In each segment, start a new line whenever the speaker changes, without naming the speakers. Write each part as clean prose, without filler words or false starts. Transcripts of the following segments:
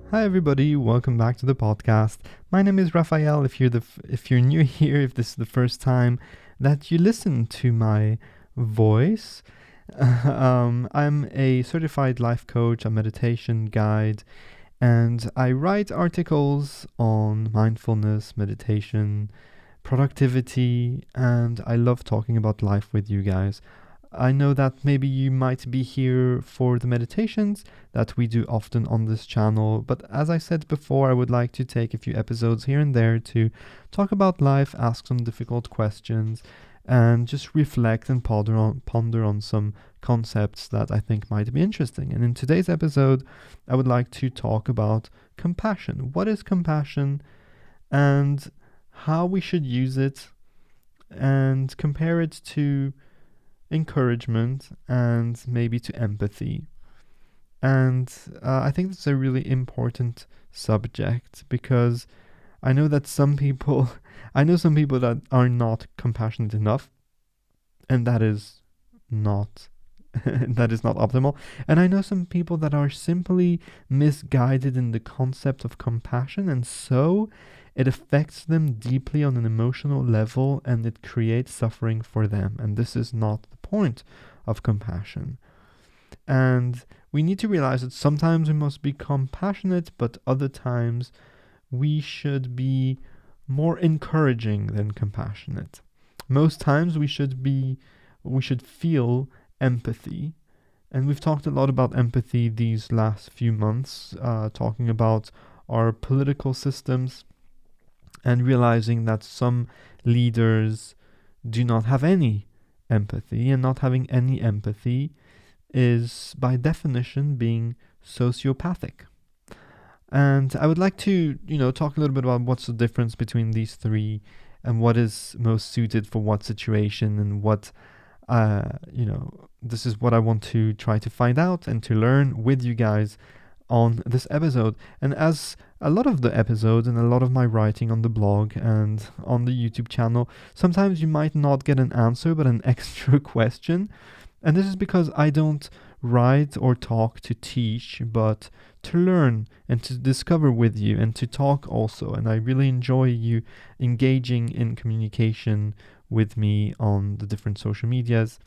Hi everybody, welcome back to the podcast. My name is Raphael. If you're new here, if this is the first time that you listen to my voice, I'm a certified life coach, a meditation guide, and I write articles on mindfulness, meditation, productivity, and I love talking about life with you guys. I know that maybe you might be here for the meditations that we do often on this channel, but as I said before, I would like to take a few episodes here and there to talk about life, ask some difficult questions, and just reflect and ponder on some concepts that I think might be interesting. And in today's episode, I would like to talk about compassion. What is compassion and how we should use it, and compare it to encouragement and maybe to empathy. And I think it's a really important subject because I know that I know some people that are not compassionate enough, and that is not that is not optimal. And I know some people that are simply misguided in the concept of compassion, and so it affects them deeply on an emotional level and it creates suffering for them. And this is not the point of compassion. And we need to realize that sometimes we must be compassionate, but other times we should be more encouraging than compassionate. Most times we should feel empathy. And we've talked a lot about empathy these last few months, talking about our political systems and realizing that some leaders do not have any empathy, and not having any empathy is by definition being sociopathic. And I would like to, talk a little bit about what's the difference between these three and what is most suited for what situation and what, this is what I want to try to find out and to learn with you guys on this episode. And as a lot of the episodes and a lot of my writing on the blog and on the YouTube channel, sometimes you might not get an answer but an extra question. And this is because I don't write or talk to teach, but to learn and to discover with you and to talk also. And I really enjoy you engaging in communication with me on the different social medias.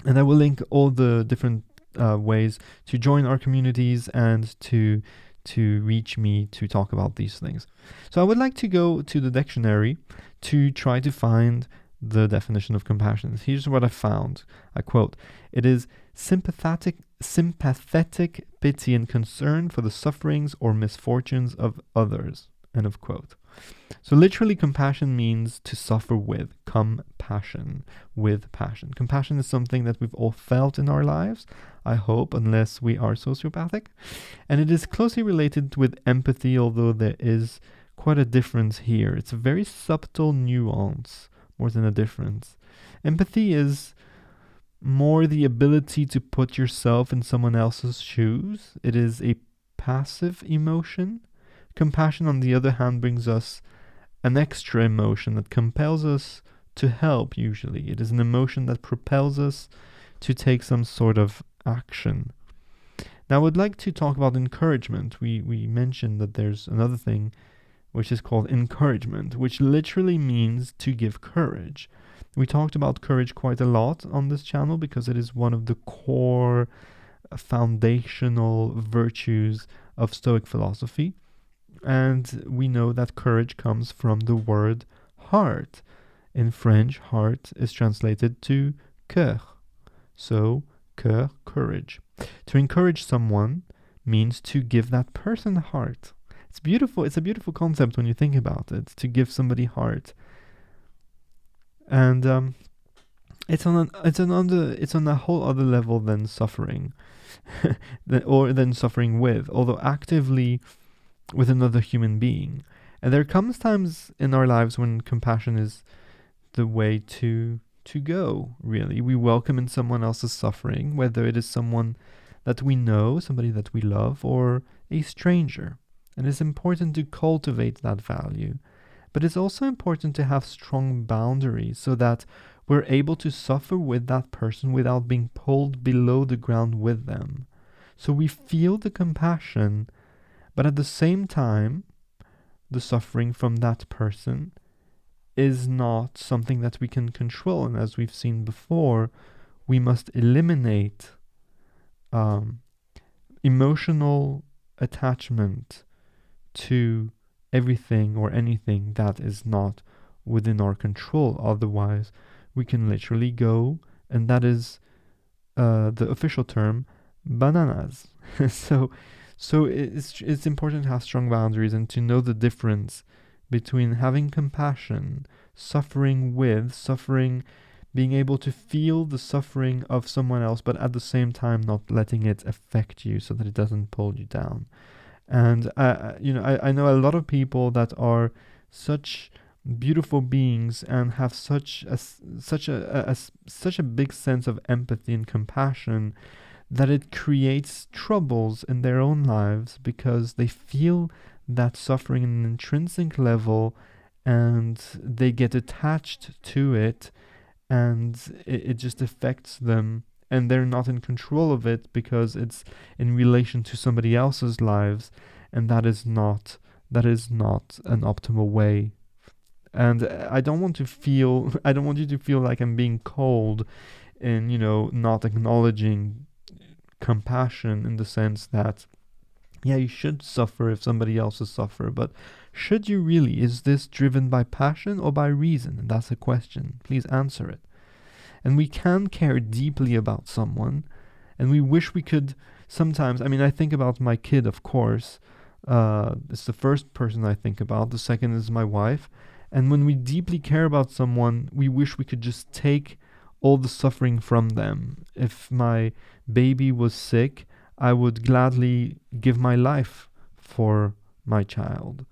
And I will link all the different ways to join our communities and to reach me to talk about these things. So I would like to go to the dictionary to try to find the definition of compassion. Here's what I found. I quote, "It is sympathetic pity and concern for the sufferings or misfortunes of others." End of quote. So literally, compassion means to suffer with. Compassion, with passion. Compassion is something that we've all felt in our lives, I hope, unless we are sociopathic. And it is closely related with empathy, although there is quite a difference here. It's a very subtle nuance more than a difference. Empathy is more the ability to put yourself in someone else's shoes. It is a passive emotion. Compassion, on the other hand, brings us an extra emotion that compels us to help, usually. It is an emotion that propels us to take some sort of action. Now, I would like to talk about encouragement. We mentioned that there's another thing which is called encouragement, which literally means to give courage. We talked about courage quite a lot on this channel because it is one of the core foundational virtues of Stoic philosophy. And we know that courage comes from the word heart. In French, heart is translated to cœur. So, cœur, courage. To encourage someone means to give that person heart. It's beautiful. It's a beautiful concept when you think about it, to give somebody heart. And it's on a whole other level than suffering, or than suffering with, although actively with another human being. And there comes times in our lives when compassion is the way to go, really. We welcome in someone else's suffering, whether it is someone that we know, somebody that we love, or a stranger. And it's important to cultivate that value. But it's also important to have strong boundaries so that we're able to suffer with that person without being pulled below the ground with them. So we feel the compassion, But at the same time, the suffering from that person is not something that we can control. And as we've seen before, we must eliminate um, emotional attachment to everything or anything that is not within our control. Otherwise, we can literally go, and that is the official term, bananas. so, it's important to have strong boundaries and to know the difference between having compassion, suffering, being able to feel the suffering of someone else, but at the same time not letting it affect you so that it doesn't pull you down. And I know a lot of people that are such beautiful beings and have such a big sense of empathy and compassion that it creates troubles in their own lives because they feel that suffering in an intrinsic level and they get attached to it, and it just affects them, and they're not in control of it because it's in relation to somebody else's lives, and that is not an optimal way. And I don't want you to feel like I'm being cold in, not acknowledging compassion, in the sense that, yeah, you should suffer if somebody else is suffer, but should you really? Is this driven by passion or by reason? And that's a question. Please answer it. And we can care deeply about someone, and we wish we could sometimes. I mean, I think about my kid, of course. It's the first person I think about. The second is my wife. And when we deeply care about someone, we wish we could just take all the suffering from them. If my baby was sick, I would gladly give my life for my child.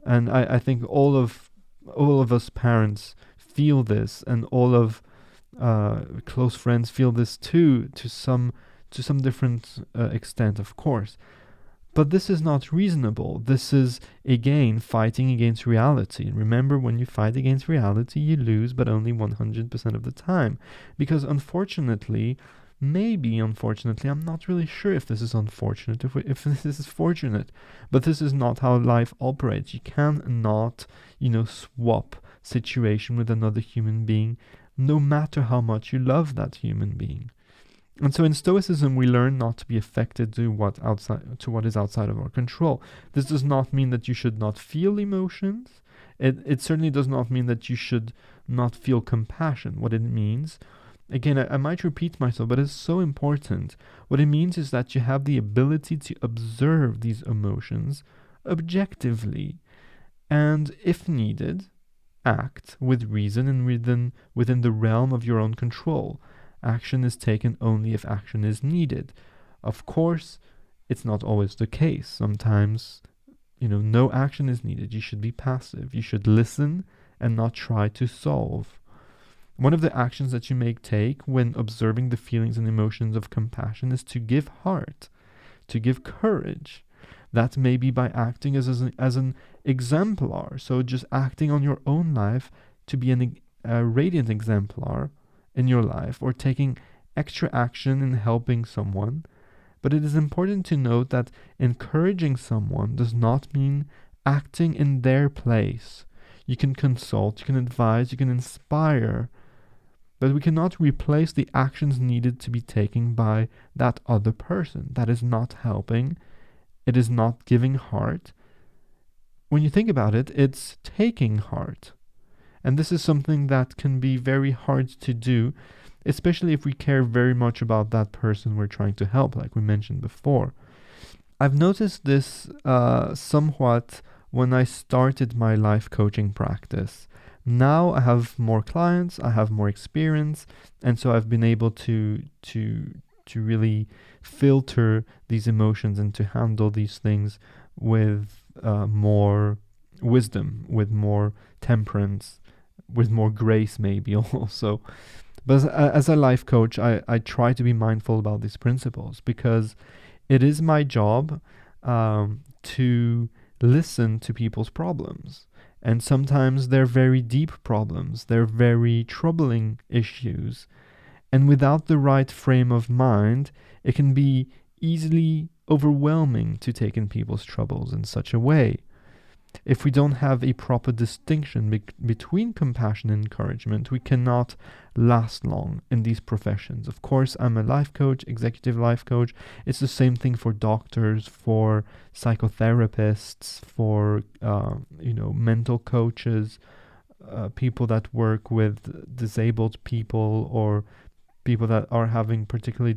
And I think all of us parents feel this, and all of close friends feel this too, to some different extent, of course. But this is not reasonable. This is, again, fighting against reality. And remember, when you fight against reality, you lose, but only 100% of the time. Because unfortunately, I'm not really sure if this is unfortunate, if this is fortunate, but this is not how life operates. You cannot, swap situation with another human being, no matter how much you love that human being. And so in Stoicism, we learn not to be affected to what is outside of our control. This does not mean that you should not feel emotions. It certainly does not mean that you should not feel compassion. What it means, again, I might repeat myself, but it's so important. What it means is that you have the ability to observe these emotions objectively, and if needed, act with reason and within the realm of your own control. Action is taken only if action is needed. Of course, it's not always the case. Sometimes, no action is needed. You should be passive. You should listen and not try to solve. One of the actions that you may take when observing the feelings and emotions of compassion is to give heart, to give courage. That may be by acting as an exemplar. So just acting on your own life to be a radiant exemplar in your life, or taking extra action in helping someone. But it is important to note that encouraging someone does not mean acting in their place. You can consult, you can advise, you can inspire, but we cannot replace the actions needed to be taken by that other person. That is not helping. It is not giving heart. When you think about it, it's taking heart. And this is something that can be very hard to do, especially if we care very much about that person we're trying to help, like we mentioned before. I've noticed this somewhat when I started my life coaching practice. Now I have more clients, I have more experience, and so I've been able to really filter these emotions and to handle these things with more wisdom, with more temperance, with more grace maybe also. But as a life coach, I try to be mindful about these principles, because it is my job to listen to people's problems. And sometimes they're very deep problems, they're very troubling issues. And without the right frame of mind, it can be easily overwhelming to take in people's troubles in such a way. If we don't have a proper distinction between compassion and encouragement, we cannot last long in these professions. Of course, I'm a life coach, executive life coach. It's the same thing for doctors, for psychotherapists, for mental coaches, people that work with disabled people, or people that are having particular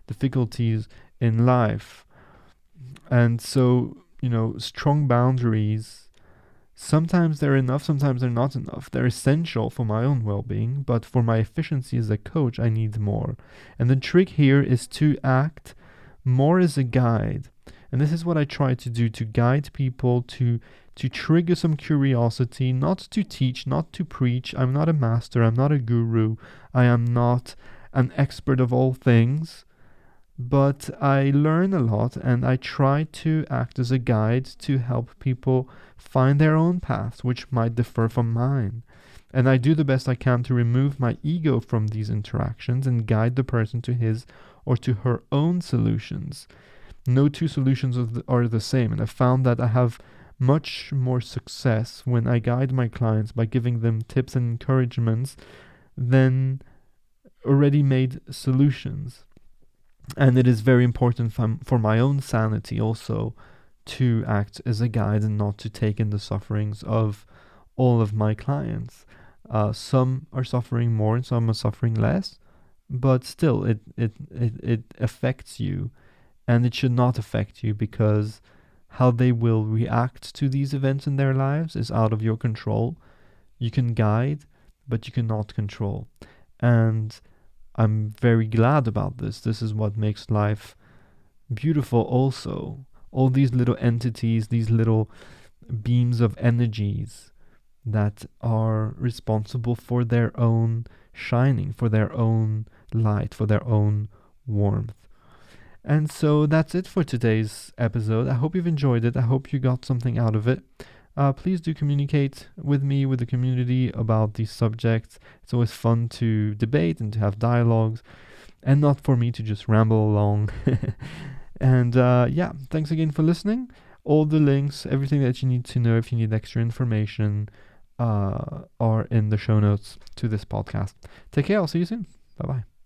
difficulties in life. And so, strong boundaries, sometimes they're enough, sometimes they're not enough. They're essential for my own well-being, but for my efficiency as a coach, I need more. And the trick here is to act more as a guide. And this is what I try to do, to guide people, to trigger some curiosity, not to teach, not to preach. I'm not a master, I'm not a guru, I am not an expert of all things. But I learn a lot, and I try to act as a guide to help people find their own paths, which might differ from mine. And I do the best I can to remove my ego from these interactions and guide the person to his or to her own solutions. No two solutions are the same, and I found that I have much more success when I guide my clients by giving them tips and encouragements than already made solutions. And it is very important for my own sanity also to act as a guide and not to take in the sufferings of all of my clients. Some are suffering more and some are suffering less, but still it affects you, and it should not affect you, because how they will react to these events in their lives is out of your control. You can guide, but you cannot control. And I'm very glad about this. This is what makes life beautiful also. All these little entities, these little beams of energies that are responsible for their own shining, for their own light, for their own warmth. And so that's it for today's episode. I hope you've enjoyed it. I hope you got something out of it. Please do communicate with me, with the community, about these subjects. It's always fun to debate and to have dialogues, and not for me to just ramble along. And thanks again for listening. All the links, everything that you need to know if you need extra information, are in the show notes to this podcast. Take care. I'll see you soon. Bye-bye.